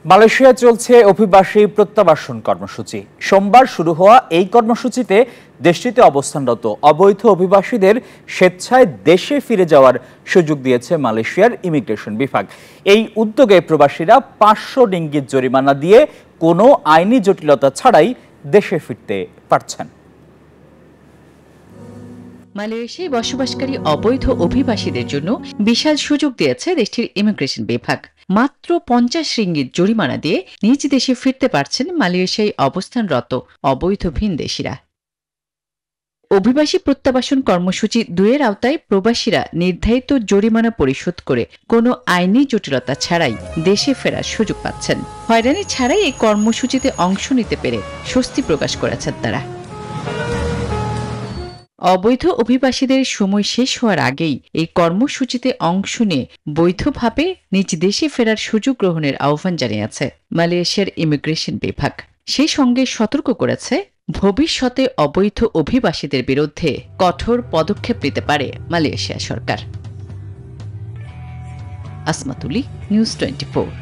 মালয়েশিয়ায় চলছে অভিবাসী প্রত্যাবাসন কর্মসূচি। সোমবার শুরু হওয়া এই কর্মসূচিতে দেশটিতে অবস্থানরত অবৈধ অভিবাসীদের স্বেচ্ছায় দেশে ফিরে যাওয়ার সুযোগ দিয়েছে মালয়েশিয়ার ইমিগ্রেশন বিভাগ। এই উদ্যোগে প্রবাসীরা 500 রিঙ্গিত জরিমানা দিয়ে কোনো আইনি জটিলতা ছাড়াই দেশে ফিরতে পারছেন। মালয়েশিয়ায় বসবাসকারী অবৈধ অভিবাসীদের জন্য বিশাল সুযোগ দিয়েছে দেশটির ইমিগ্রেশন বিভাগ। মাত্র 50 রিঙ্গিত জরিমানা দিয়ে নিজ দেশে ফিরতে পারছেন মালয়েশিয়ায় অবস্থানরত অবৈধ ভিনদেশীরা। অভিবাসী প্রত্যাবাসন কর্মসূচি 2-এর আওতায় প্রবাসীরা নির্ধারিত জরিমানা পরিশোধ করে কোনো আইনি জটিলতা ছাড়াই দেশে ফেরার সুযোগ পাচ্ছেন। হয়রানি ছাড়াই এই কর্মসূচিতে অংশ নিতে পেরে স্বস্তি প্রকাশ করেছেন তারা। অবৈধ অভিবাসীদের সময় শেষ হওয়ার আগেই এই কর্মসূচিতে অংশ নিয়ে বৈধভাবে নিজ দেশে ফেরার সুযোগ গ্রহণের আহ্বান জানিয়েছে মালয়েশিয়ার ইমিগ্রেশন বিভাগ। সেই সঙ্গে সতর্ক করেছে ভবিষ্যতে অবৈধ অভিবাসীদের বিরুদ্ধে কঠোর পদক্ষেপ নিতে পারে মালয়েশিয়া সরকার। আসমাতুলি, নিউজ 24।